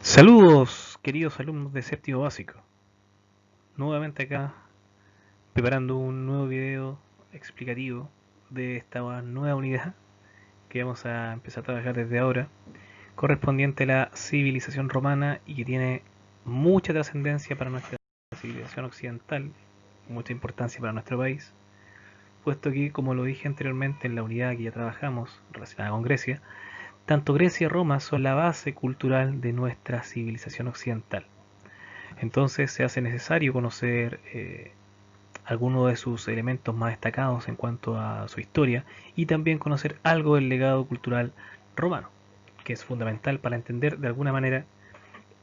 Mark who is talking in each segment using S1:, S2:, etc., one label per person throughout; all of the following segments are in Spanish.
S1: Saludos, queridos alumnos de séptimo básico. Nuevamente acá, preparando un nuevo video explicativo de esta nueva unidad que vamos a empezar a trabajar desde ahora, correspondiente a la civilización romana y que tiene mucha trascendencia para nuestra civilización occidental, mucha importancia para nuestro país, puesto que, como lo dije anteriormente en la unidad que ya trabajamos relacionada con Grecia, tanto Grecia y Roma son la base cultural de nuestra civilización occidental. Entonces se hace necesario conocer algunos de sus elementos más destacados en cuanto a su historia y también conocer algo del legado cultural romano, que es fundamental para entender de alguna manera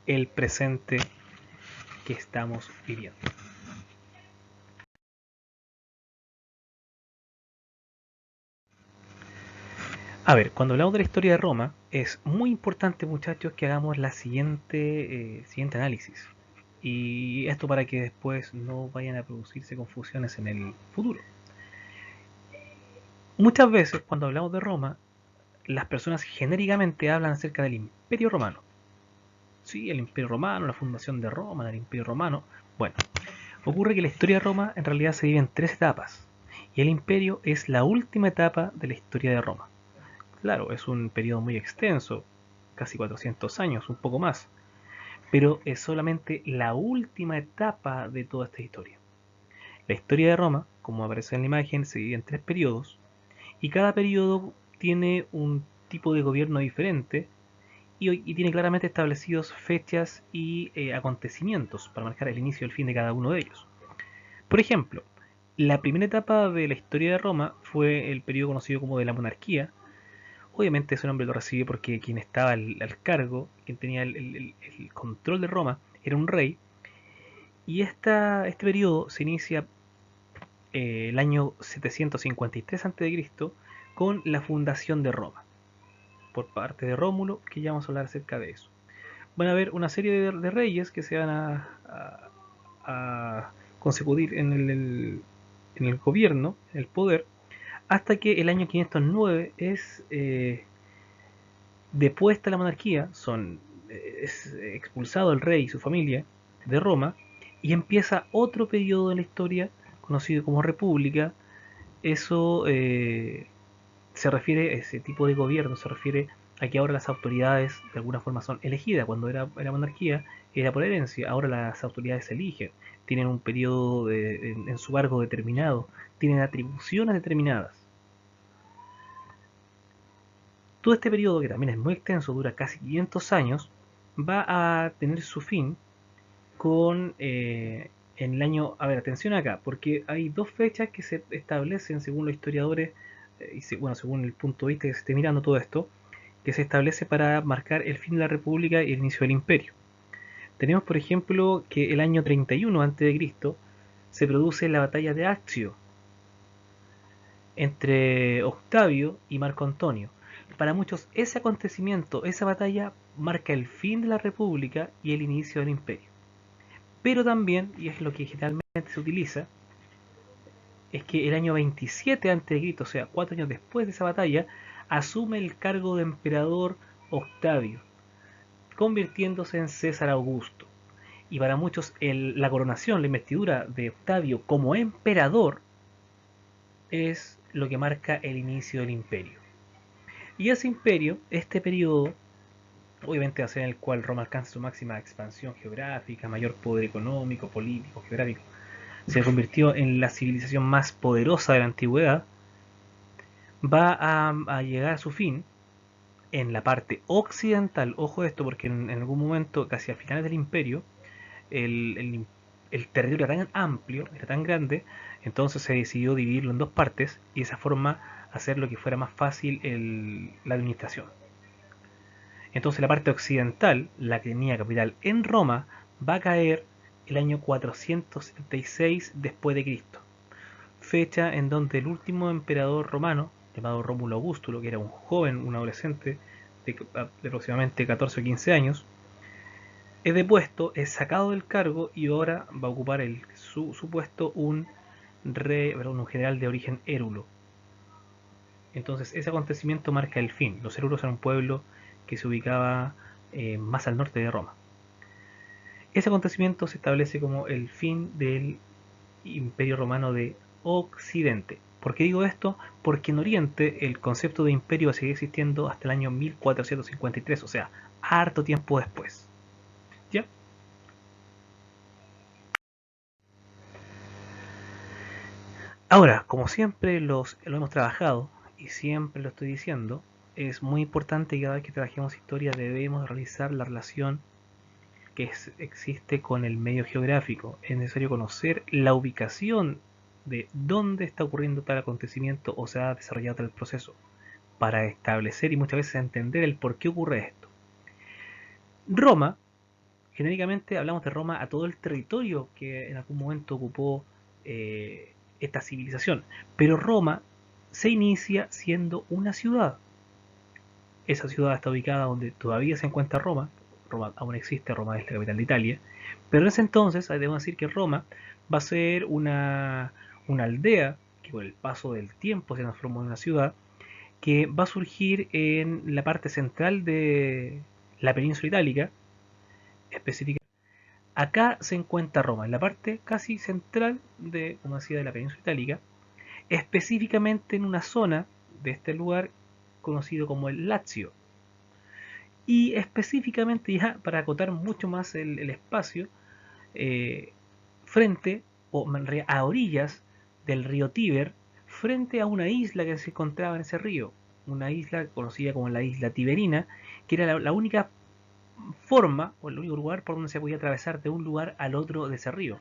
S1: el presente que estamos viviendo. A ver, cuando hablamos de la historia de Roma, es muy importante, muchachos, que hagamos la siguiente análisis. Y esto para que después no vayan a producirse confusiones en el futuro. Muchas veces cuando hablamos de Roma, las personas genéricamente hablan acerca del Imperio Romano. Sí, el Imperio Romano, la fundación de Roma, del Imperio Romano. Bueno, ocurre que la historia de Roma en realidad se divide en tres etapas. Y el Imperio es la última etapa de la historia de Roma. Claro, es un periodo muy extenso, casi 400 años, un poco más. Pero es solamente la última etapa de toda esta historia. La historia de Roma, como aparece en la imagen, se divide en tres periodos. Y cada periodo tiene un tipo de gobierno diferente y tiene claramente establecidos fechas y acontecimientos para marcar el inicio y el fin de cada uno de ellos. Por ejemplo, la primera etapa de la historia de Roma fue el periodo conocido como de la monarquía. Obviamente ese nombre lo recibe porque quien estaba al cargo, quien tenía el control de Roma, era un rey. Y este periodo se inicia el año 753 a.C. con la fundación de Roma, por parte de Rómulo, que ya vamos a hablar acerca de eso. Van a haber una serie de reyes que se van a consecutir en el gobierno, en el poder, hasta que el año 509 es depuesta la monarquía, es expulsado el rey y su familia de Roma, y empieza otro periodo de la historia conocido como república. Eso se refiere, ese tipo de gobierno se refiere a que ahora las autoridades de alguna forma son elegidas. Cuando era monarquía era por herencia, ahora las autoridades se eligen, tienen un periodo en su cargo determinado, tienen atribuciones determinadas. Todo este periodo, que también es muy extenso, dura casi 500 años, va a tener su fin con en el año, a ver, atención acá, porque hay dos fechas que se establecen según los historiadores, bueno, según el punto de vista que se esté mirando todo esto, que se establece para marcar el fin de la República y el inicio del Imperio. Tenemos, por ejemplo, que el año 31 a.C. se produce la batalla de Accio entre Octavio y Marco Antonio. Para muchos, ese acontecimiento, esa batalla, marca el fin de la República y el inicio del Imperio. Pero también, y es lo que generalmente se utiliza, es que el año 27 a.C., o sea, 4 años después de esa batalla, asume el cargo de emperador Octavio, convirtiéndose en César Augusto. Y para muchos la coronación, la investidura de Octavio como emperador es lo que marca el inicio del imperio. Y ese imperio, este periodo, obviamente va a ser en el cual Roma alcanza su máxima expansión geográfica, mayor poder económico, político, geográfico, se convirtió en la civilización más poderosa de la antigüedad, va a llegar a su fin en la parte occidental. Ojo esto, porque en algún momento, casi a finales del imperio, el, el, el territorio era tan amplio, era tan grande, entonces se decidió dividirlo en dos partes y de esa forma hacer lo que fuera más fácil la administración. Entonces la parte occidental, la que tenía capital en Roma, va a caer el año 476 después de Cristo, fecha en donde el último emperador romano, llamado Rómulo Augusto, que era un joven, un adolescente de aproximadamente 14 o 15 años, es depuesto, es sacado del cargo y ahora va a ocupar su puesto un general de origen érulo. Entonces ese acontecimiento marca el fin. Los érulos eran un pueblo que se ubicaba más al norte de Roma. Ese acontecimiento se establece como el fin del Imperio Romano de Occidente. ¿Por qué digo esto? Porque en Oriente el concepto de imperio va a seguir existiendo hasta el año 1453, o sea, harto tiempo después. ¿Ya? Ahora, como siempre lo hemos trabajado y siempre lo estoy diciendo, es muy importante que cada vez que trabajemos historia debemos realizar la relación que existe con el medio geográfico. Es necesario conocer la ubicación de dónde está ocurriendo tal acontecimiento o se ha desarrollado tal proceso para establecer y muchas veces entender el por qué ocurre esto. Roma, genéricamente hablamos de Roma a todo el territorio que en algún momento ocupó esta civilización, pero Roma se inicia siendo una ciudad. Esa ciudad está ubicada donde todavía se encuentra Roma. Roma aún existe, Roma es la capital de Italia. Pero en ese entonces, debemos decir que Roma va a ser una aldea que con el paso del tiempo se transformó en una ciudad que va a surgir en la parte central de la península itálica, específicamente. Acá se encuentra Roma, en la parte casi central de, como decía, de la península itálica, específicamente en una zona de este lugar conocido como el Lazio. Y específicamente ya para acotar mucho más el espacio, eh, frente o a orillas del río Tíber, frente a una isla que se encontraba en ese río, una isla conocida como la isla Tiberina, que era la única forma o el único lugar por donde se podía atravesar de un lugar al otro de ese río.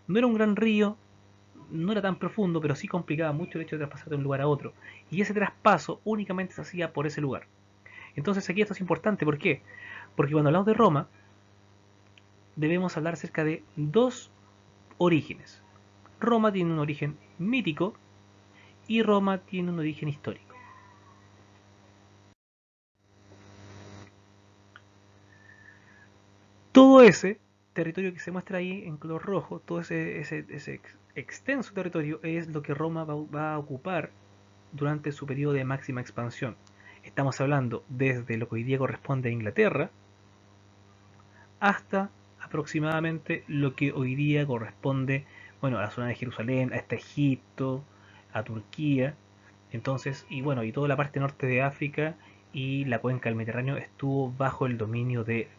S1: No era un gran río, no era tan profundo, pero sí complicaba mucho el hecho de traspasar de un lugar a otro. Y ese traspaso únicamente se hacía por ese lugar. Entonces aquí esto es importante, ¿por qué? Porque cuando hablamos de Roma, debemos hablar acerca de dos orígenes. Roma tiene un origen mítico y Roma tiene un origen histórico. Todo ese territorio que se muestra ahí en color rojo, todo ese extenso territorio es lo que Roma va a ocupar durante su periodo de máxima expansión. Estamos hablando desde lo que hoy día corresponde a Inglaterra hasta aproximadamente lo que hoy día corresponde, bueno, a la zona de Jerusalén, hasta Egipto, a Turquía. Entonces, y bueno, y toda la parte norte de África y la cuenca del Mediterráneo estuvo bajo el dominio de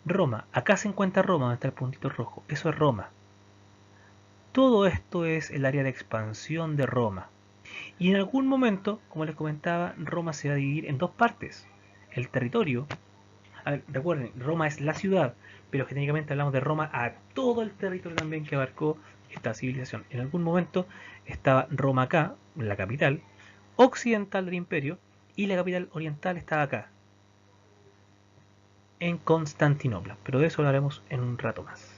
S1: Roma. Acá se encuentra Roma, donde está el puntito rojo. Eso es Roma. Todo esto es el área de expansión de Roma. Y en algún momento, como les comentaba, Roma se va a dividir en dos partes. El territorio. A ver, recuerden, Roma es la ciudad, pero genéricamente hablamos de Roma a todo el territorio también que abarcó esta civilización. En algún momento estaba Roma acá, la capital occidental del imperio, y la capital oriental estaba acá, en Constantinopla. Pero de eso hablaremos en un rato más.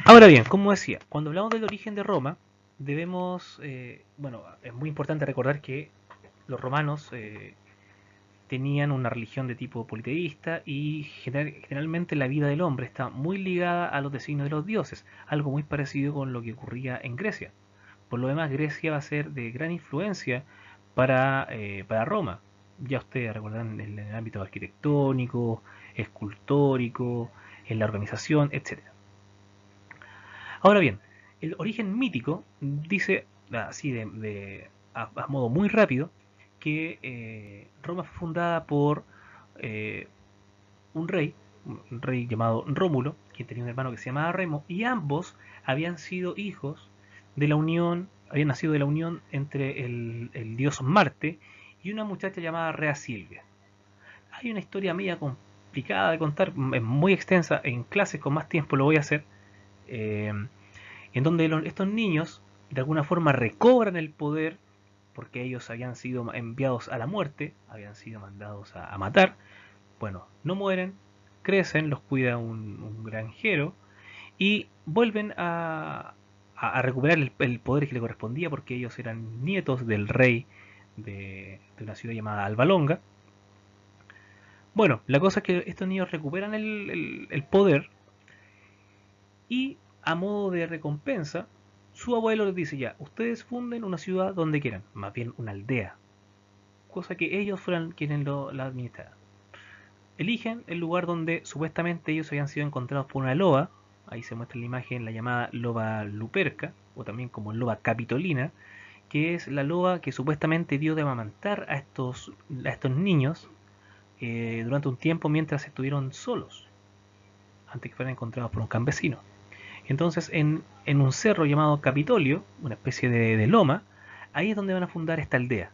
S1: Ahora bien, como decía, cuando hablamos del origen de Roma, debemos, bueno, es muy importante recordar que los romanos tenían una religión de tipo politeísta y generalmente la vida del hombre está muy ligada a los designios de los dioses, algo muy parecido con lo que ocurría en Grecia. Por lo demás, Grecia va a ser de gran influencia para Roma. Ya ustedes recordarán en el ámbito arquitectónico, escultórico, en la organización, etcétera. Ahora bien, el origen mítico dice, así a modo muy rápido, que Roma fue fundada por eh, un rey llamado Rómulo, que tenía un hermano que se llamaba Remo, y ambos habían sido hijos de la unión, habían nacido de la unión entre el dios Marte y una muchacha llamada Rea Silvia. Hay una historia media complicada de contar, es muy extensa, en clases con más tiempo lo voy a hacer, eh, en donde estos niños de alguna forma recobran el poder porque ellos habían sido enviados a la muerte, habían sido mandados a matar. Bueno, no mueren, crecen, los cuida un granjero y vuelven a recuperar el poder que le correspondía porque ellos eran nietos del rey de una ciudad llamada Albalonga. Bueno, la cosa es que estos niños recuperan el poder y a modo de recompensa, su abuelo les dice ya, ustedes funden una ciudad donde quieran, más bien una aldea. cosa que ellos fueran quienes la administraran. Eligen el lugar donde supuestamente ellos habían sido encontrados por una loba. Ahí se muestra en la imagen la llamada loba luperca, o también como loba capitolina, que es la loba que supuestamente dio de amamantar a estos niños durante un tiempo mientras estuvieron solos, antes que fueran encontrados por un campesino. Entonces, en un cerro llamado Capitolio, una especie de loma, ahí es donde van a fundar esta aldea.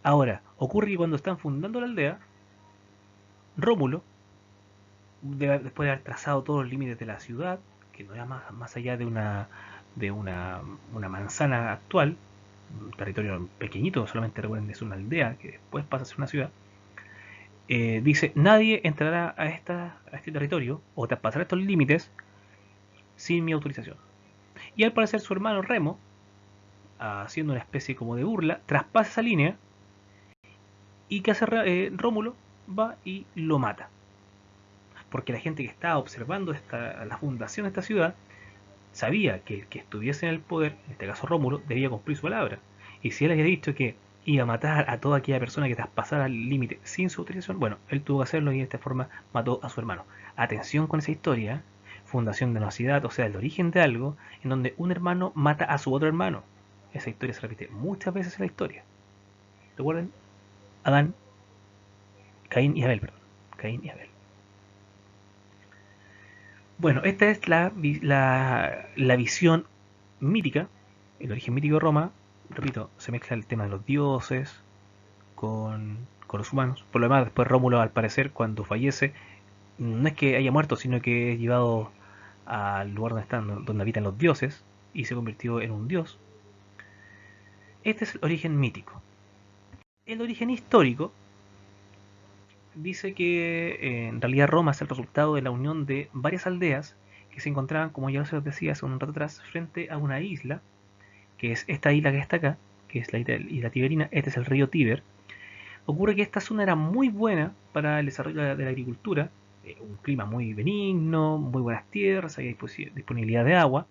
S1: Ahora, ocurre que cuando están fundando la aldea, Rómulo, después de haber trazado todos los límites de la ciudad, que no era más allá de una manzana actual, un territorio pequeñito, solamente recuerden es una aldea que después pasa a ser una ciudad, dice, nadie entrará a este territorio o pasará estos límites sin mi autorización. Y al parecer su hermano Remo, haciendo una especie como de burla, traspasa esa línea y que hace Rómulo va y lo mata. Porque la gente que estaba observando la fundación de esta ciudad sabía que el que estuviese en el poder, en este caso Rómulo, debía cumplir su palabra. Y si él había dicho que iba a matar a toda aquella persona que traspasara el límite sin su autorización, bueno, él tuvo que hacerlo y de esta forma mató a su hermano. Atención con esa historia, fundación de una ciudad, o sea, el origen de algo en donde un hermano mata a su otro hermano. Esa historia se repite muchas veces en la historia. ¿Recuerden? Adán, Caín y Abel, perdón. Caín y Abel. Bueno, esta es la visión mítica, el origen mítico de Roma. Repito, se mezcla el tema de los dioses con los humanos. Por lo demás, después Rómulo, al parecer, cuando fallece, no es que haya muerto, sino que es llevado al lugar donde habitan los dioses y se convirtió en un dios. Este es el origen mítico. El origen histórico dice que en realidad Roma es el resultado de la unión de varias aldeas que se encontraban, como ya os decía hace un rato atrás, frente a una isla, que es esta isla que está acá, que es la isla Tiberina. Este es el río Tíber. Ocurre que esta zona era muy buena para el desarrollo de la agricultura, un clima muy benigno, muy buenas tierras, había disponibilidad de agua,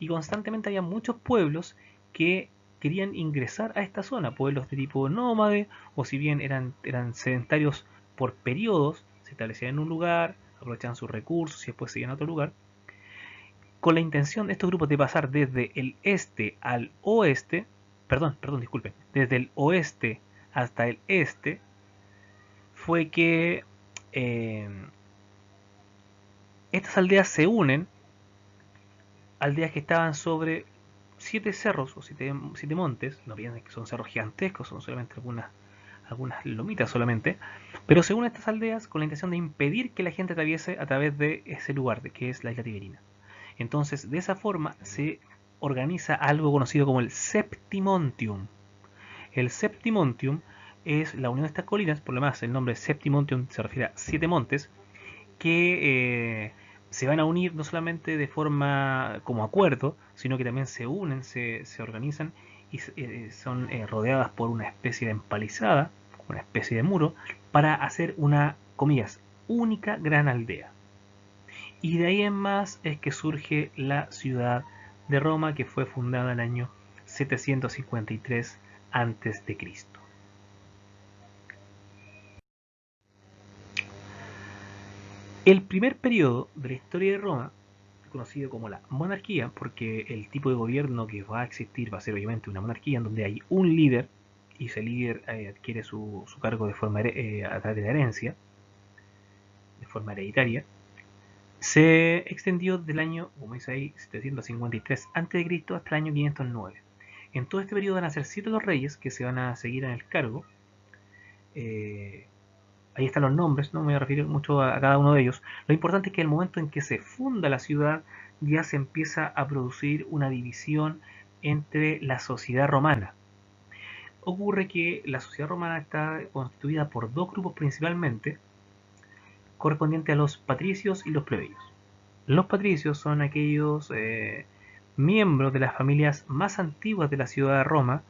S1: y constantemente había muchos pueblos que querían ingresar a esta zona, pueblos de tipo nómade, o si bien eran sedentarios por periodos, se establecían en un lugar, aprovechaban sus recursos y después se iban a otro lugar, con la intención de estos grupos de pasar desde el este al oeste, perdón, disculpen, desde el oeste hasta el este, fue que eh, estas aldeas se unen, aldeas que estaban sobre 7 cerros o siete montes, no piensen que son cerros gigantescos, son solamente algunas lomitas solamente, pero se unen estas aldeas con la intención de impedir que la gente atraviese a través de ese lugar, que es la isla Tiberina. Entonces, de esa forma se organiza algo conocido como el Septimontium. El Septimontium es la unión de estas colinas, por lo demás el nombre Septimontium se refiere a 7 montes, que se van a unir no solamente de forma como acuerdo, sino que también se unen, se organizan y son rodeadas por una especie de empalizada, una especie de muro, para hacer una, comillas, única gran aldea. Y de ahí en más es que surge la ciudad de Roma, que fue fundada en el año 753 a.C. El primer periodo de la historia de Roma, conocido como la monarquía, porque el tipo de gobierno que va a existir va a ser obviamente una monarquía en donde hay un líder y ese líder adquiere su cargo de forma a través de la herencia, de forma hereditaria, se extendió del año, como dice ahí, 753 a.C. hasta el año 509. En todo este periodo van a ser 7 los reyes que se van a seguir en el cargo. Ahí están los nombres, no me voy a referir mucho a cada uno de ellos. Lo importante es que el momento en que se funda la ciudad ya se empieza a producir una división entre la sociedad romana. Ocurre que la sociedad romana está constituida por dos grupos principalmente, correspondientes a los patricios y los plebeyos. Los patricios son aquellos miembros de las familias más antiguas de la ciudad de Roma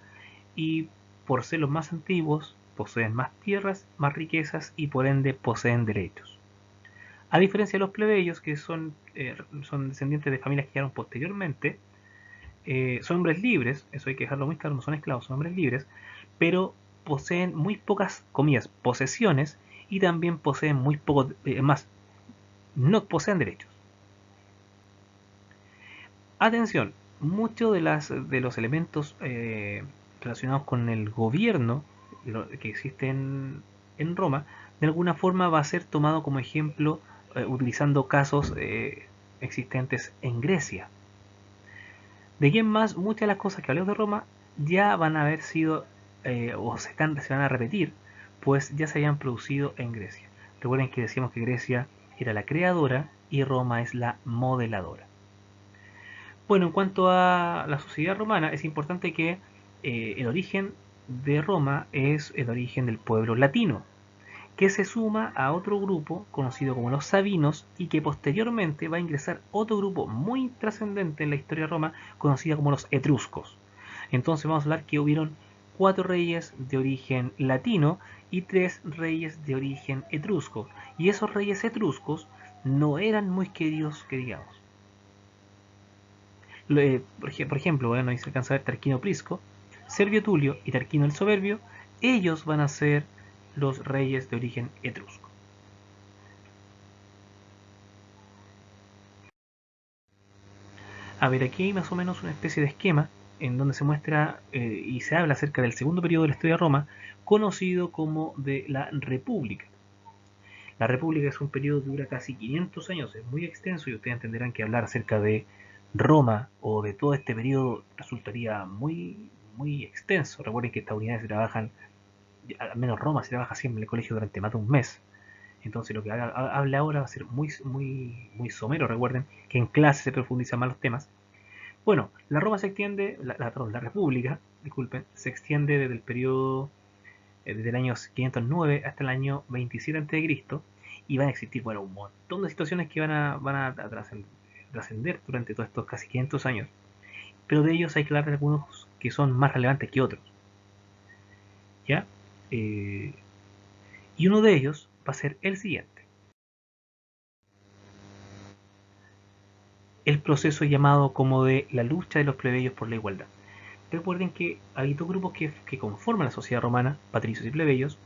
S1: y por ser los más antiguos poseen más tierras, más riquezas y por ende poseen derechos. A diferencia de los plebeyos, que son descendientes de familias que llegaron posteriormente, son hombres libres, eso hay que dejarlo muy claro, no son esclavos, son hombres libres, pero poseen muy pocas, comillas, posesiones y también poseen muy pocos, más, no poseen derechos. Atención, muchos de los elementos relacionados con el gobierno que existen en Roma, de alguna forma va a ser tomado como ejemplo utilizando casos existentes en Grecia. De aquí en más, muchas de las cosas que hablemos de Roma ya van a haber sido o se van a repetir, pues ya se habían producido en Grecia. Recuerden que decíamos que Grecia era la creadora y Roma es la modeladora. Bueno, en cuanto a la sociedad romana, es importante que el origen de Roma es el origen del pueblo latino, que se suma a otro grupo conocido como los Sabinos y que posteriormente va a ingresar otro grupo muy trascendente en la historia de Roma conocida como los Etruscos. Entonces vamos a hablar que hubieron 4 reyes de origen latino y 3 reyes de origen etrusco. Y esos reyes etruscos no eran muy queridos que digamos. Por ejemplo, bueno, ahí se alcanza a ver Tarquino Prisco, Servio Tulio y Tarquino el Soberbio. Ellos van a ser los reyes de origen etrusco. A ver, aquí hay más o menos una especie de esquema en donde se muestra y se habla acerca del segundo periodo de la historia de Roma, conocido como de la República. La República es un periodo que dura casi 500 años, es muy extenso y ustedes entenderán que hablar acerca de Roma o de todo este periodo resultaría muy extenso. Recuerden que estas unidades se trabajan, al menos Roma se trabaja siempre en el colegio durante más de un mes. Entonces lo que habla ahora va a ser muy somero. Recuerden que en clase se profundizan más los temas. Bueno, la Roma se extiende, la República, disculpen, se extiende desde el periodo desde el año 509 hasta el año 27 a.C. y van a existir bueno, un montón de situaciones que van a trascender durante todos estos casi 500 años. Pero de ellos hay que hablar de algunos que son más relevantes que otros. ¿Ya? Eh, y uno de ellos va a ser el siguiente. El proceso llamado como de la lucha de los plebeyos por la igualdad. Recuerden que hay dos grupos que conforman la sociedad romana, patricios y plebeyos,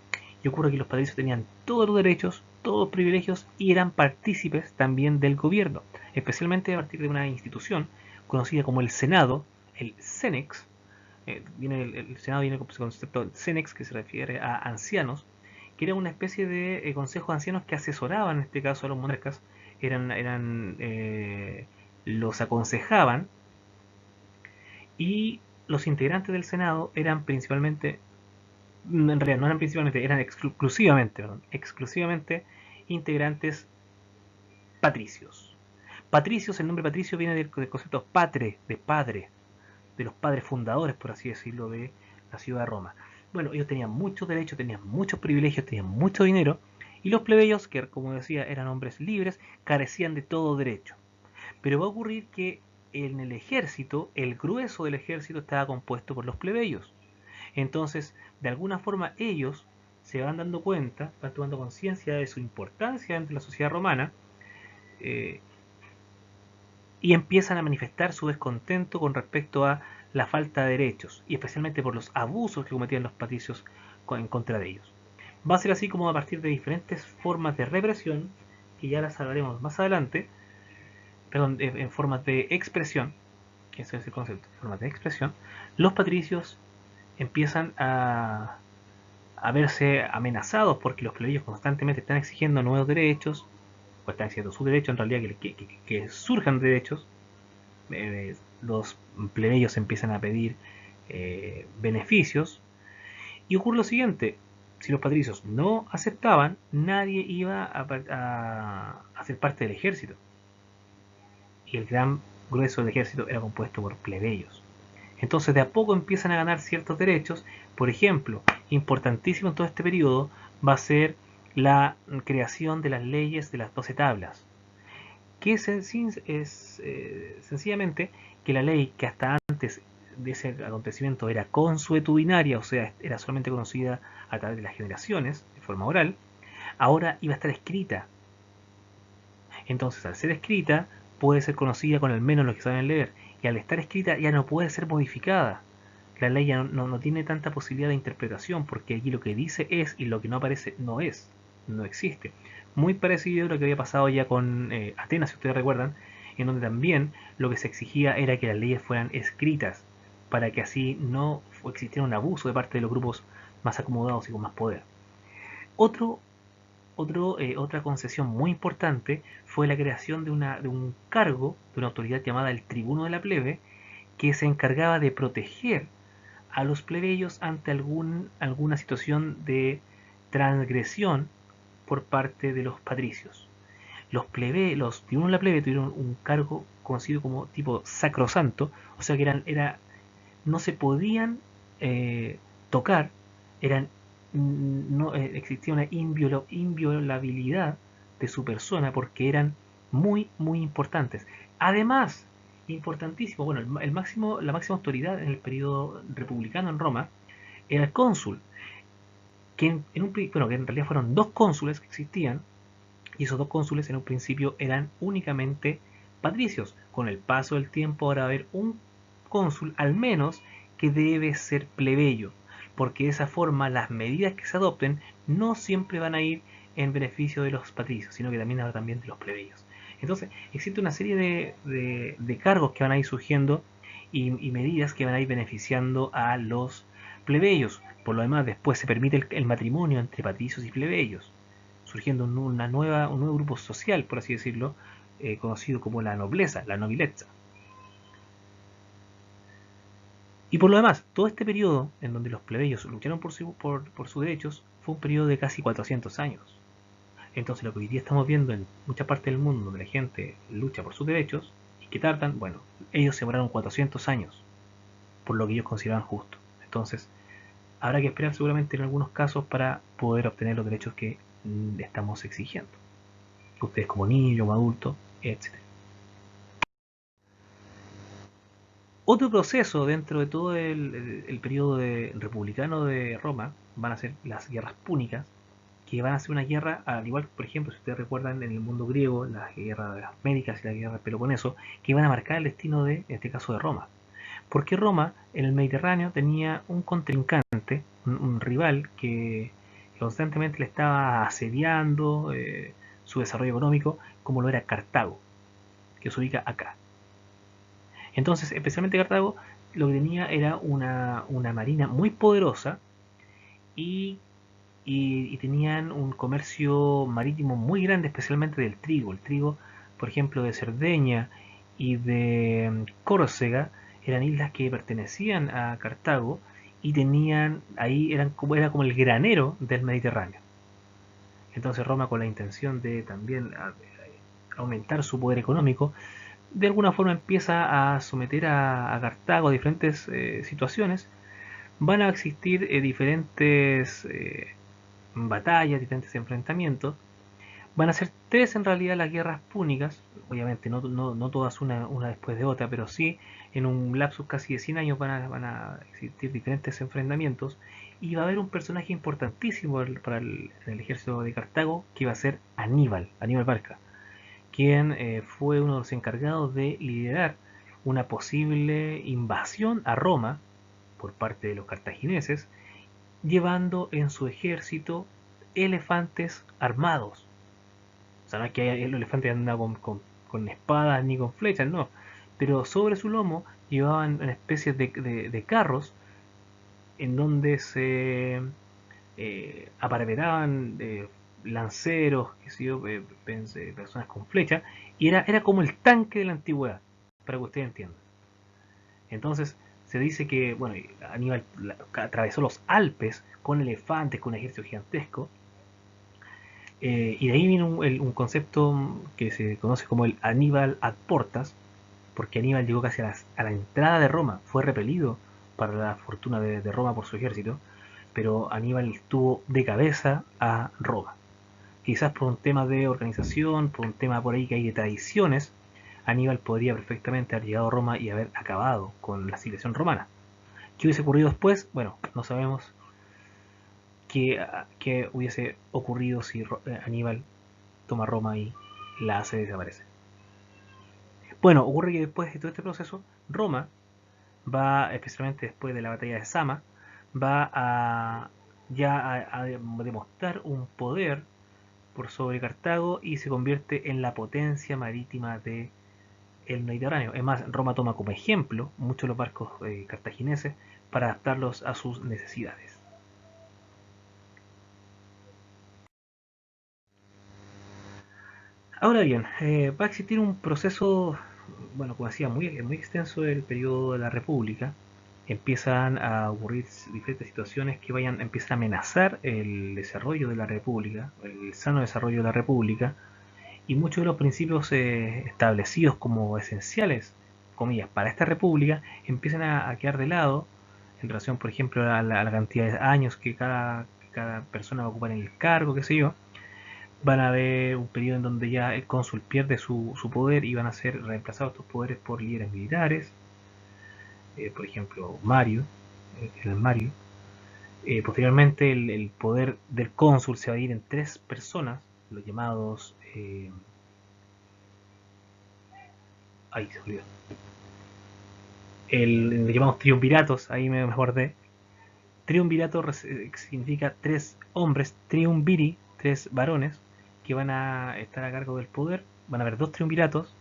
S1: y ocurre que los patricios tenían todos los derechos, todos los privilegios y eran partícipes también del gobierno, especialmente a partir de una institución conocida como el Senado, el Cenex. El Senado viene con el concepto Cenex, que se refiere a ancianos, que era una especie de consejo de ancianos que asesoraban en este caso a los monarcas, los aconsejaban y los integrantes del Senado eran principalmente, en realidad no eran principalmente, eran exclusivamente integrantes patricios. Patricios, el nombre patricio viene del concepto patre, de padre, de los padres fundadores, por así decirlo, de la ciudad de Roma. Bueno, ellos tenían muchos derechos, tenían muchos privilegios, tenían mucho dinero, y los plebeyos, que como decía eran hombres libres, carecían de todo derecho. Pero va a ocurrir que en el ejército, el grueso del ejército estaba compuesto por los plebeyos. Entonces, de alguna forma ellos se van dando cuenta, van tomando conciencia de su importancia entre la sociedad romana eh, y empiezan a manifestar su descontento con respecto a la falta de derechos y especialmente por los abusos que cometían los patricios en contra de ellos. Va a ser así como a partir de diferentes formas de represión, que ya las hablaremos más adelante, perdón, en formas de expresión, que ese es el concepto, formas de expresión, los patricios empiezan a verse amenazados porque los plebeyos constantemente están exigiendo nuevos derechos, o están exigiendo sus derechos en realidad, que surjan derechos. Los plebeyos empiezan a pedir beneficios, y ocurre lo siguiente: si los patricios no aceptaban, nadie iba a ser parte del ejército, y el gran grueso del ejército era compuesto por plebeyos. Entonces de a poco empiezan a ganar ciertos derechos. Por ejemplo, importantísimo en todo este periodo va a ser la creación de las leyes de las 12 tablas, que es sencillamente que la ley que hasta antes de ese acontecimiento era consuetudinaria, o sea, era solamente conocida a través de las generaciones, de forma oral, ahora iba a estar escrita. Entonces, al ser escrita, puede ser conocida con al menos los que saben leer, y al estar escrita ya no puede ser modificada. la ley ya no tiene tanta posibilidad de interpretación, porque aquí lo que dice es y lo que no aparece no es, no existe. Muy parecido a lo que había pasado ya con Atenas, si ustedes recuerdan, en donde también lo que se exigía era que las leyes fueran escritas, para que así no existiera un abuso de parte de los grupos más acomodados y con más poder. Otro, otra concesión muy importante fue la creación de un cargo, de una autoridad llamada el tribuno de la plebe, que se encargaba de proteger a los plebeyos ante alguna situación de transgresión por parte de los patricios. Los tribunos de la plebe tuvieron un cargo conocido como tipo sacrosanto, o sea que no se podían tocar, eran, no existía una inviolabilidad de su persona porque eran muy, muy importantes. Además, importantísimo, bueno, la máxima autoridad en el periodo republicano en Roma era el cónsul, que en realidad fueron dos cónsules que existían, y esos dos cónsules en un principio eran únicamente patricios. Con el paso del tiempo ahora va a haber un cónsul al menos que debe ser plebeyo, porque de esa forma las medidas que se adopten no siempre van a ir en beneficio de los patricios, sino que también habrá también de los plebeyos. Entonces existe una serie de cargos que van a ir surgiendo y medidas que van a ir beneficiando a los plebeyos. Por lo demás, después se permite el matrimonio entre patricios y plebeyos, surgiendo un nuevo grupo social, por así decirlo, conocido como la nobleza, la nobilezza. Y por lo demás, todo este periodo en donde los plebeyos lucharon por sus derechos fue un periodo de casi 400 años. Entonces lo que hoy día estamos viendo en muchas partes del mundo donde la gente lucha por sus derechos y que tardan, bueno, ellos se demoraron 400 años por lo que ellos consideraban justo. Entonces, habrá que esperar seguramente en algunos casos para poder obtener los derechos que estamos exigiendo. Ustedes como niños, como adultos, etc. Otro proceso dentro de todo el periodo republicano de Roma van a ser las guerras púnicas, que van a ser una guerra, al igual, por ejemplo, si ustedes recuerdan en el mundo griego, la guerra de las Médicas y la guerra del Peloponeso, que van a marcar el destino de, en este caso, de Roma. Porque Roma, en el Mediterráneo, tenía un contrincante, un rival que constantemente le estaba asediando su desarrollo económico, como lo era Cartago, que se ubica acá. Entonces, especialmente Cartago, lo que tenía era una marina muy poderosa y, y tenían un comercio marítimo muy grande, especialmente del trigo. El trigo, por ejemplo, de Cerdeña y de Córcega, eran islas que pertenecían a Cartago y tenían, ahí era como el granero del Mediterráneo. Entonces Roma, con la intención de también aumentar su poder económico, de alguna forma empieza a someter a Cartago a diferentes situaciones. Van a existir diferentes batallas, diferentes enfrentamientos. Van a ser tres en realidad las guerras púnicas, obviamente no todas una después de otra, pero sí en un lapsus casi de 100 años van a existir diferentes enfrentamientos y va a haber un personaje importantísimo para el ejército de Cartago que va a ser Aníbal Barca, quien fue uno de los encargados de liderar una posible invasión a Roma por parte de los cartagineses, llevando en su ejército elefantes armados. O sea, no es que los elefantes andan con espadas ni con flechas, no. Pero sobre su lomo llevaban una especie de carros en donde se aparapetaban lanceros, qué sé yo, personas con flechas, y era como el tanque de la antigüedad, para que ustedes entiendan. Entonces, se dice que, bueno, Aníbal atravesó los Alpes con elefantes, con un ejército gigantesco, y de ahí viene un concepto que se conoce como el Aníbal ad portas, porque Aníbal llegó casi a la entrada de Roma, fue repelido para la fortuna de Roma por su ejército, pero Aníbal estuvo de cabeza a Roma. Quizás por un tema de organización, por un tema por ahí que hay de tradiciones, Aníbal podría perfectamente haber llegado a Roma y haber acabado con la civilización romana. ¿Qué hubiese ocurrido después? Bueno, no sabemos qué hubiese ocurrido si Aníbal toma Roma y la hace desaparecer. Bueno, ocurre que después de todo este proceso, Roma va, especialmente después de la batalla de Sama, va a a demostrar un poder por sobre Cartago y se convierte en la potencia marítima de el Mediterráneo. Es más, Roma toma como ejemplo muchos de los barcos cartagineses para adaptarlos a sus necesidades. Ahora bien, va a existir un proceso, bueno, como decía, muy extenso del periodo de la República. Empiezan a ocurrir diferentes situaciones que empiezan a amenazar el desarrollo de la República, el sano desarrollo de la República, y muchos de los principios establecidos como esenciales, comillas, para esta república, empiezan a quedar de lado en relación, por ejemplo, a la cantidad de años que cada persona va a ocupar en el cargo, qué sé yo. Van a haber un periodo en donde ya el cónsul pierde su poder y van a ser reemplazados estos poderes por líderes militares, por ejemplo, Mario, el Mario. Posteriormente, el poder del cónsul se va a ir en tres personas, los llamados ahí se olvidó. Lo llamamos triunviratos, ahí me acordé. Triunvirato significa tres hombres, triunviri, tres varones, que van a estar a cargo del poder. Van a haber dos triunviratos.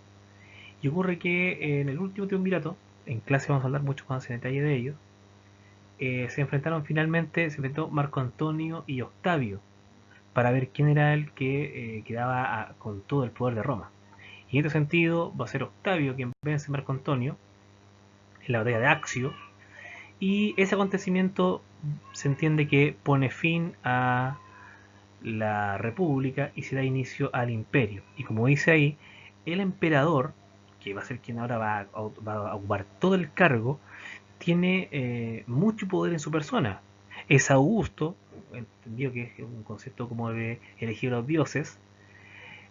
S1: Y ocurre que en el último triunvirato, en clase vamos a hablar mucho más en detalle de ello, se enfrentó Marco Antonio y Octavio, para ver quién era el que quedaba con todo el poder de Roma. Y en este sentido va a ser Octavio quien vence a Marco Antonio en la batalla de Accio, y ese acontecimiento se entiende que pone fin a la república y se da inicio al imperio. Y como dice ahí, el emperador, que va a ser quien ahora va a ocupar todo el cargo, tiene mucho poder en su persona. Es Augusto, entendido que es un concepto como de elegir a los dioses,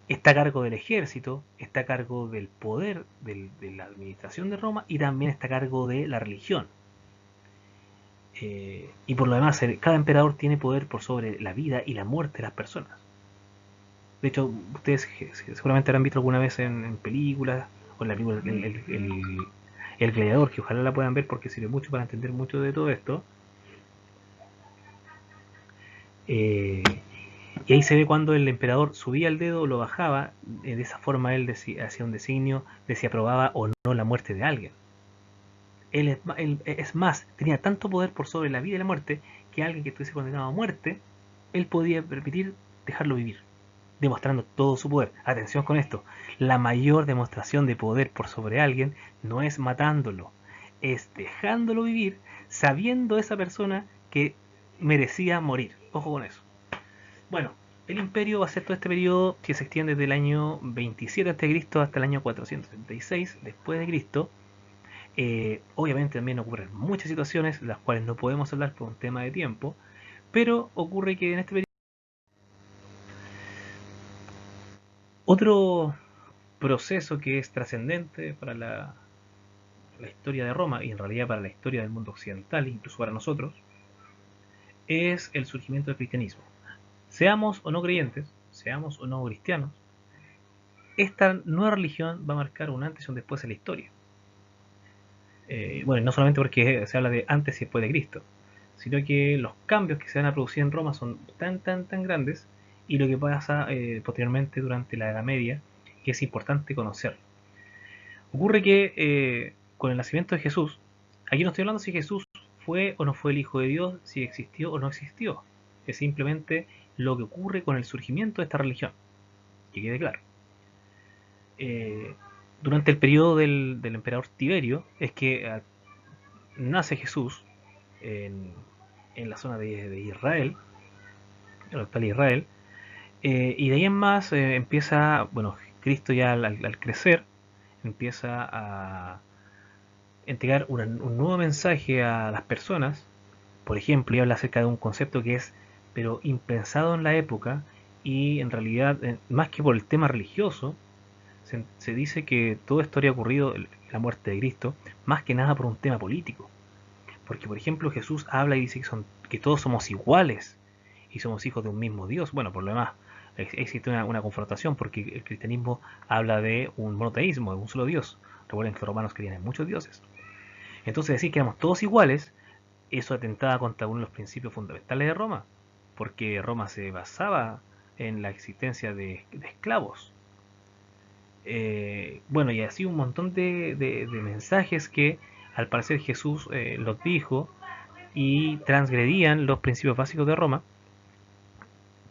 S1: está a cargo del ejército, está a cargo del poder de la administración de Roma y también está a cargo de la religión. Y por lo demás, cada emperador tiene poder por sobre la vida y la muerte de las personas. De hecho, ustedes seguramente habrán visto alguna vez en películas o en la película el Gladiador, que ojalá la puedan ver porque sirve mucho para entender mucho de todo esto. Eh, y ahí se ve cuando el emperador subía el dedo, lo bajaba, de esa forma él hacía un designio de si aprobaba o no la muerte de alguien. Él es más, tenía tanto poder por sobre la vida y la muerte que alguien que estuviese condenado a muerte, él podía permitir dejarlo vivir, demostrando todo su poder. Atención con esto, la mayor demostración de poder por sobre alguien no es matándolo, es dejándolo vivir, sabiendo esa persona que merecía morir. Ojo con eso. Bueno, el imperio va a ser todo este periodo que se extiende desde el año 27 a.C. hasta el año 476 después de Cristo. Obviamente también ocurren muchas situaciones, las cuales no podemos hablar por un tema de tiempo, pero ocurre que en este periodo otro proceso que es trascendente para la historia de Roma y en realidad para la historia del mundo occidental, incluso para nosotros, es el surgimiento del cristianismo. Seamos o no creyentes, seamos o no cristianos, esta nueva religión va a marcar un antes y un después en la historia. Bueno, no solamente porque se habla de antes y después de Cristo, sino que los cambios que se van a producir en Roma son tan grandes y lo que pasa posteriormente durante la Edad Media, que es importante conocer. Ocurre que con el nacimiento de Jesús, aquí no estoy hablando si Jesús fue o no fue el Hijo de Dios, si existió o no existió, es simplemente lo que ocurre con el surgimiento de esta religión, que quede claro. Eh, Durante el periodo del emperador Tiberio es que nace Jesús en, en la zona de Israel, el actual Israel, y de ahí en más empieza, bueno, Cristo ya al crecer empieza a entregar un nuevo mensaje a las personas. Por ejemplo, y habla acerca de un concepto que es, pero impensado en la época, y en realidad, más que por el tema religioso, se dice que todo esto habría ocurrido, la muerte de Cristo, más que nada por un tema político. Porque, por ejemplo, Jesús habla y dice que todos somos iguales y somos hijos de un mismo Dios. Bueno, por lo demás, existe una confrontación porque el cristianismo habla de un monoteísmo, de un solo Dios. Recuerden que los romanos creían en muchos dioses. Entonces decir que éramos todos iguales, eso atentaba contra uno de los principios fundamentales de Roma, porque Roma se basaba en la existencia de esclavos. Bueno, y así un montón de mensajes que al parecer Jesús los dijo y transgredían los principios básicos de Roma.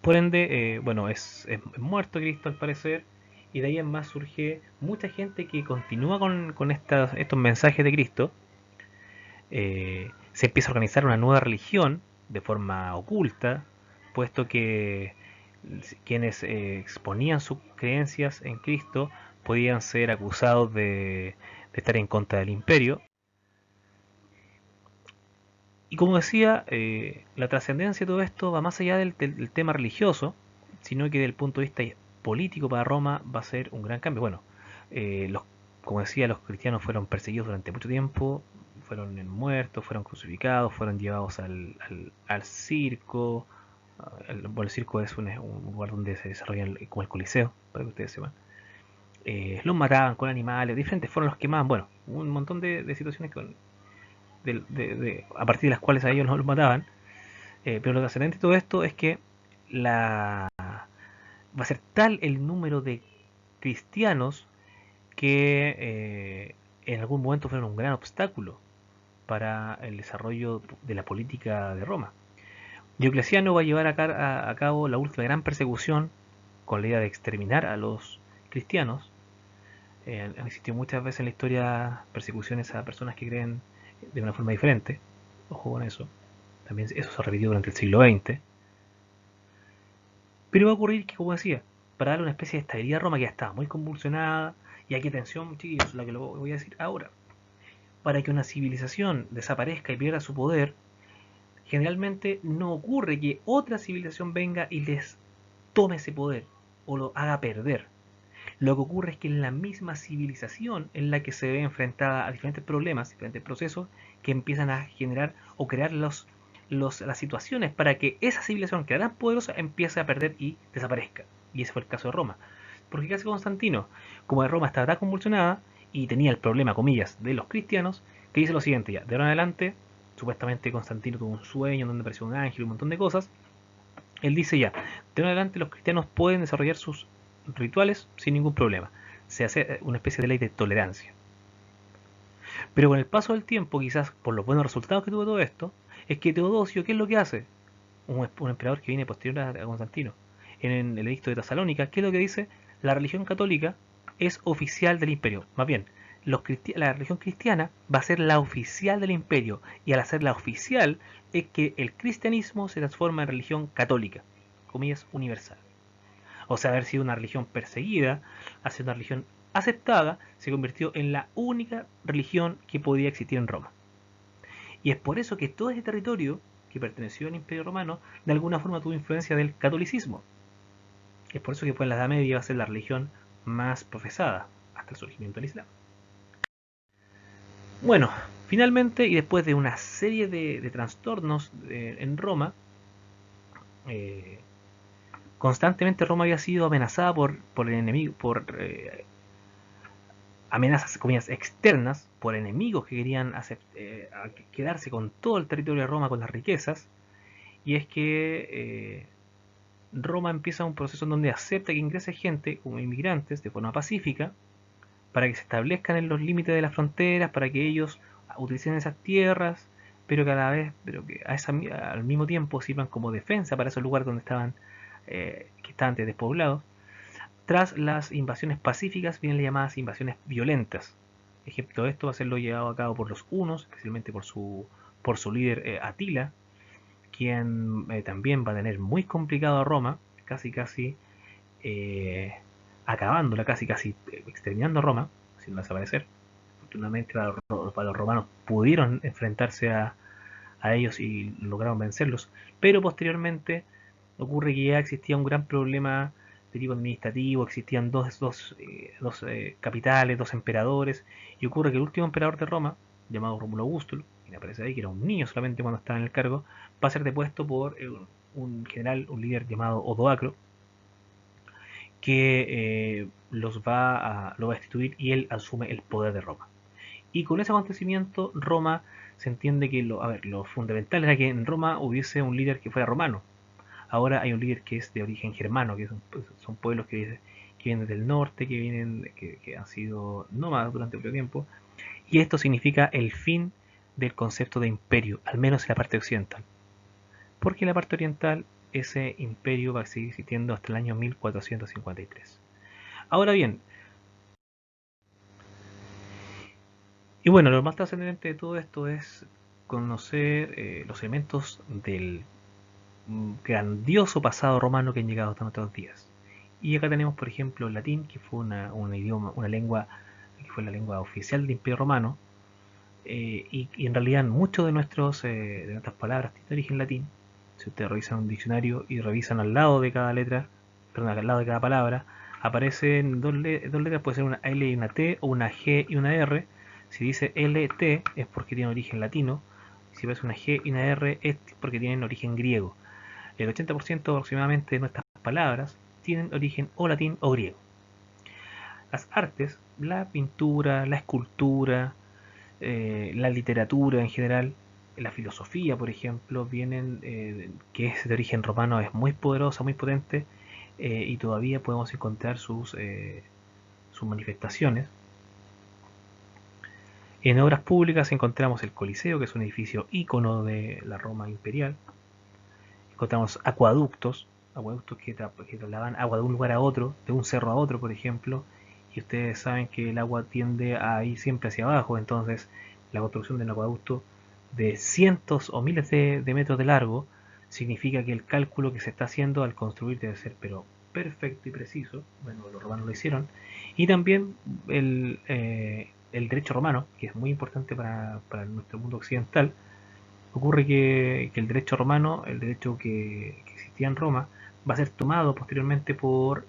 S1: Por ende, bueno, es muerto Cristo al parecer, y de ahí en más surge mucha gente que continúa con estos mensajes de Cristo. Se empieza a organizar una nueva religión de forma oculta, puesto que quienes exponían sus creencias en Cristo podían ser acusados de estar en contra del imperio. Y como decía, la trascendencia de todo esto va más allá del tema religioso, sino que desde el punto de vista político para Roma va a ser un gran cambio. Bueno, como decía, los cristianos fueron perseguidos durante mucho tiempo, fueron muertos, fueron crucificados, fueron llevados al circo. Bueno, el circo es un lugar donde se desarrolla como el Coliseo, para que ustedes sepan. Los mataban con animales, diferentes fueron los quemaban. Bueno, un montón de situaciones a partir de las cuales a ellos no los mataban. Pero lo trascendente de todo esto es que va a ser tal el número de cristianos que en algún momento fueron un gran obstáculo para el desarrollo de la política de Roma. Diocleciano va a llevar a cabo la última gran persecución con la idea de exterminar a los cristianos. Han existido muchas veces en la historia persecuciones a personas que creen de una forma diferente. Ojo con eso. También eso se repitió durante el siglo XX. Pero va a ocurrir que, como decía, para darle una especie de estabilidad a Roma que ya estaba muy convulsionada, y aquí atención, chiquillos, lo que lo voy a decir ahora, para que una civilización desaparezca y pierda su poder, generalmente no ocurre que otra civilización venga y les tome ese poder o lo haga perder. Lo que ocurre es que en la misma civilización en la que se ve enfrentada a diferentes problemas, diferentes procesos que empiezan a generar o crear las situaciones para que esa civilización que era tan poderosa empiece a perder y desaparezca. Y ese fue el caso de Roma. Porque ¿qué hace Constantino? Como de Roma estaba tan convulsionada y tenía el problema, comillas, de los cristianos, que dice lo siguiente ya, de ahora en adelante, supuestamente Constantino tuvo un sueño donde apareció un ángel y un montón de cosas. Él dice ya, de ahora en adelante los cristianos pueden desarrollar sus rituales sin ningún problema. Se hace una especie de ley de tolerancia. Pero con el paso del tiempo, quizás por los buenos resultados que tuvo todo esto, es que Teodosio, ¿qué es lo que hace? Un emperador que viene posterior a Constantino. En el edicto de Tesalónica, ¿qué es lo que dice? La religión católica es oficial del imperio. Más bien, la religión cristiana va a ser la oficial del imperio. Y al ser la oficial, es que el cristianismo se transforma en religión católica, comillas, universal. O sea, haber sido una religión perseguida, a ser una religión aceptada, se convirtió en la única religión que podía existir en Roma. Y es por eso que todo este territorio que perteneció al Imperio Romano, de alguna forma tuvo influencia del catolicismo. Es por eso que fue en la Edad Media va a ser la religión más profesada hasta el surgimiento del Islam. Bueno, finalmente, y después de una serie de trastornos en Roma, eh, constantemente Roma había sido amenazada por el enemigo, por amenazas, comillas, externas, por enemigos que querían quedarse con todo el territorio de Roma, con las riquezas, y es que Roma empieza un proceso en donde acepta que ingrese gente como inmigrantes de forma pacífica para que se establezcan en los límites de las fronteras, para que ellos utilicen esas tierras, pero que a la vez, pero que al mismo tiempo sirvan como defensa para esos lugares donde que estaban despoblados. Tras las invasiones pacíficas vienen las llamadas invasiones violentas. Ejemplo de esto va a ser lo llevado a cabo por los hunos, especialmente por su líder Atila, quien también va a tener muy complicado a Roma, casi eh, acabándola, casi exterminando a Roma, haciéndola desaparecer. Afortunadamente para los romanos pudieron enfrentarse a ellos y lograron vencerlos, pero posteriormente ocurre que ya existía un gran problema de tipo administrativo, existían dos capitales, dos emperadores, y ocurre que el último emperador de Roma, llamado Rómulo Augusto, quien aparece ahí, que era un niño solamente cuando estaba en el cargo, va a ser depuesto por un general, un líder llamado Odoacro, que lo va a destituir y él asume el poder de Roma. Y con ese acontecimiento, Roma se entiende que lo fundamental era que en Roma hubiese un líder que fuera romano. Ahora hay un líder que es de origen germano, que son pueblos que vienen del norte, que han sido nómadas durante mucho tiempo. Y esto significa el fin del concepto de imperio, al menos en la parte occidental. Porque en la parte oriental ese imperio va a seguir existiendo hasta el año 1453. Ahora bien, y bueno, lo más trascendente de todo esto es conocer los elementos del grandioso pasado romano que han llegado hasta nuestros días. Y acá tenemos, por ejemplo, el latín, que fue un idioma, una lengua que fue la lengua oficial del Imperio Romano, y en realidad muchos de nuestras palabras tienen origen latín. Si ustedes revisan un diccionario y revisan al lado de cada letra, perdón, al lado de cada palabra, aparecen dos letras, puede ser una L y una T, o una G y una R. Si dice LT es porque tiene origen latino, si ves una G y una R es porque tienen origen griego. El 80% aproximadamente de nuestras palabras tienen origen o latín o griego. Las artes, la pintura, la escultura, la literatura en general, la filosofía, por ejemplo, que es de origen romano, es muy poderosa, muy potente, y todavía podemos encontrar sus manifestaciones. En obras públicas encontramos el Coliseo, que es un edificio ícono de la Roma imperial. Encontramos acueductos que trasladan agua de un lugar a otro, de un cerro a otro, por ejemplo, y ustedes saben que el agua tiende a ir siempre hacia abajo, entonces la construcción de un acueducto de cientos o miles de metros de largo significa que el cálculo que se está haciendo al construir debe ser pero perfecto y preciso. Bueno, los romanos lo hicieron. Y también el derecho romano, que es muy importante para nuestro mundo occidental. Ocurre que el derecho romano, el derecho que existía en Roma, va a ser tomado posteriormente por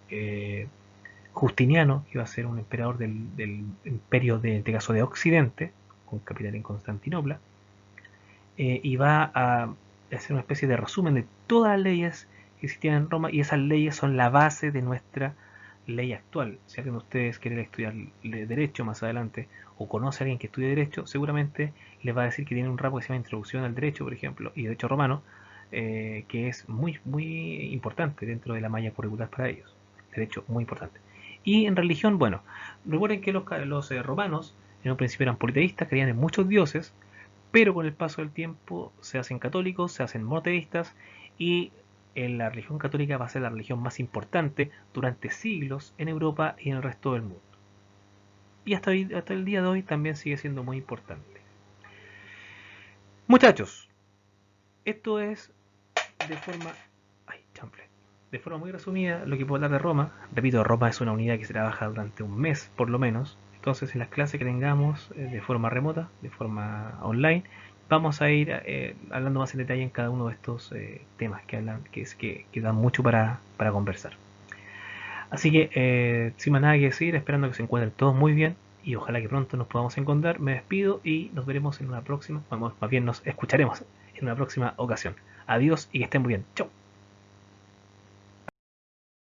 S1: Justiniano, que va a ser un emperador del imperio de este caso de Occidente, con capital en Constantinopla, y va a hacer una especie de resumen de todas las leyes que existían en Roma, y esas leyes son la base de nuestra ley actual. Si alguien de ustedes quiere estudiar derecho más adelante, o conoce a alguien que estudie derecho, seguramente les va a decir que tiene un ramo que se llama Introducción al Derecho, por ejemplo, y Derecho Romano, que es muy importante dentro de la malla curricular para ellos. Derecho muy importante. Y en religión, bueno, recuerden que los romanos en un principio eran politeístas, creían en muchos dioses, pero con el paso del tiempo se hacen católicos, se hacen monoteístas, y la religión católica va a ser la religión más importante durante siglos en Europa y en el resto del mundo. Y hasta el día de hoy también sigue siendo muy importante. Muchachos, esto es de forma, de forma muy resumida lo que puedo hablar de Roma. Repito, Roma es una unidad que se trabaja durante un mes por lo menos. Entonces en las clases que tengamos de forma remota, de forma online, vamos a ir hablando más en detalle en cada uno de estos temas que dan mucho para conversar. Así que sin más nada que decir, esperando que se encuentren todos muy bien y ojalá que pronto nos podamos encontrar. Me despido y nos veremos en una próxima, más bien nos escucharemos en una próxima ocasión. Adiós y que estén muy bien. Chau.